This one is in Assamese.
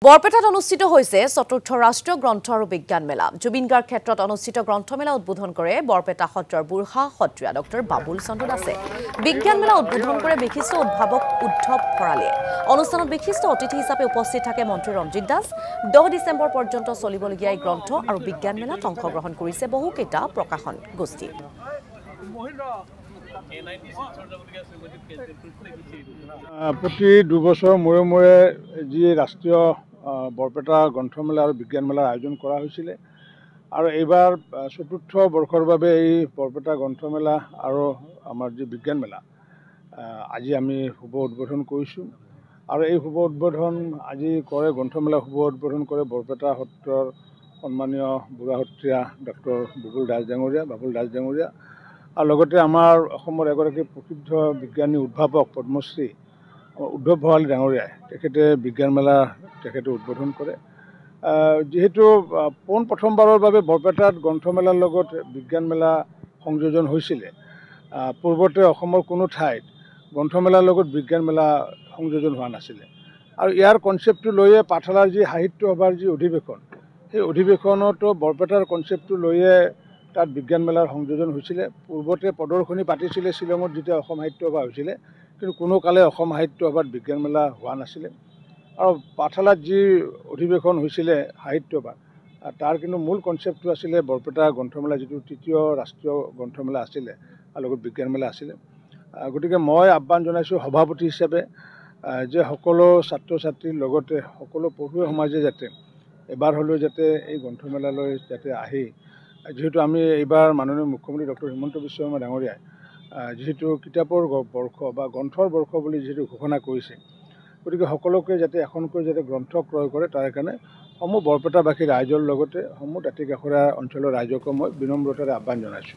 বৰপেটাত অনুষ্ঠিত হৈছে চতুৰ্থ ৰাষ্ট্ৰীয় গ্ৰন্থ আৰু বিজ্ঞান মেলা। জুবিন গাৰ্গ ক্ষেত্ৰত অনুষ্ঠিত গ্ৰন্থমেলা উদ্বোধন কৰে বৰপেটা সত্ৰৰ বুঢ়া সত্ৰীয়া ডক্টৰ বাবুল চন্দ্ৰ দাসে। বিজ্ঞান মেলা উদ্বোধন কৰে বিশিষ্ট উদ্ভাৱক উদ্ধৱ ভৰালীয়ে। অনুষ্ঠানত বিশিষ্ট অতিথি হিচাপে উপস্থিত থাকে মন্ত্ৰী ৰঞ্জিত দাস। 10 ডিচেম্বৰ পৰ্যন্ত চলিবলগীয়া এই গ্ৰন্থ আৰু বিজ্ঞান মেলাত অংশগ্ৰহণ কৰিছে বহুকেইটা প্ৰকাশন গোষ্ঠী। প্ৰতি 2 বছৰ মূৰে মূৰে যি ৰাষ্ট্ৰীয় বৰপেটা গ্ৰন্থমেলা আৰু বিজ্ঞান মেলাৰ আয়োজন কৰা হৈছিলে আৰু এইবাৰ চতুৰ্থ বৰ্ষৰ বাবে এই বৰপেটা গ্ৰন্থমেলা আৰু আমাৰ যি বিজ্ঞান মেলা আজি আমি শুভ উদ্বোধন কৰিছোঁ। আৰু এই শুভ উদ্বোধন আজি কৰে গ্ৰন্থমেলা শুভ উদ্বোধন কৰে বৰপেটা সত্ৰৰ সন্মানীয় বুঢ়া সত্ৰীয়া ডক্টৰ বাবুল দাস ডাঙৰীয়া আৰু লগতে আমাৰ অসমৰ এগৰাকী প্ৰসিদ্ধ বিজ্ঞানী উদ্ভাৱক পদ্মশ্ৰী উদ্ধৱ ভৰালী ডাঙৰীয়াই তেখেতে বিজ্ঞান মেলা উদ্বোধন কৰে। যিহেতু প্ৰথমবাৰৰ বাবে বৰপেটাত গ্ৰন্থমেলাৰ লগত বিজ্ঞান মেলা সংযোজন হৈছিলে, পূৰ্বতে অসমৰ কোনো ঠাইত গ্ৰন্থমেলাৰ লগত বিজ্ঞান মেলা সংযোজন হোৱা নাছিলে। আৰু ইয়াৰ কনচেপ্টটো লৈয়ে পাঠশালাৰ যি সাহিত্য সভাৰ যি অধিৱেশন, সেই অধিৱেশনতো বৰপেটাৰ কনচেপ্টটো লৈয়ে তাত বিজ্ঞান মেলাৰ সংযোজন হৈছিলে। পূৰ্বতে প্ৰদৰ্শনী পাতিছিলে শ্বিলঙত যেতিয়া অসম সাহিত্য সভা হৈছিলে, কিন্তু কোনো কালে অসম সাহিত্য সভাত বিজ্ঞান মেলা হোৱা নাছিলে। আৰু পাঠশালাত যি অধিৱেশন হৈছিলে সাহিত্য সভা, তাৰ কিন্তু মূল কনচেপ্টটো আছিলে বৰপেটা গ্ৰন্থমেলা, যিটো তৃতীয় ৰাষ্ট্ৰীয় গ্ৰন্থমেলা আছিলে আৰু লগত বিজ্ঞান মেলা আছিলে। গতিকে মই আহ্বান জনাইছোঁ সভাপতি হিচাপে যে সকলো ছাত্ৰ ছাত্ৰীৰ লগতে সকলো পঢ়ুৱৈ সমাজে যাতে এবাৰ হ'লেও যাতে এই গ্ৰন্থমেলালৈ যাতে আহি, যিহেতু আমি এইবাৰ মাননীয় মুখ্যমন্ত্ৰী ডক্টৰ হিমন্ত বিশ্ব শৰ্মা ডাঙৰীয়াই যিহেতু কিতাপৰ বৰ্ষ বা গ্ৰন্থৰ বৰ্ষ বুলি যিহেতু ঘোষণা কৰিছে, গতিকে সকলোকে যাতে এখনকৈ যাতে গ্ৰন্থ ক্ৰয় কৰে, তাৰ কাৰণে সমূহ বৰপেটাবাসী ৰাইজৰ লগতে সমূহ দাঁতিকাষৰীয়া অঞ্চলৰ ৰাইজকো মই বিনম্ৰতাৰে আহ্বান জনাইছোঁ।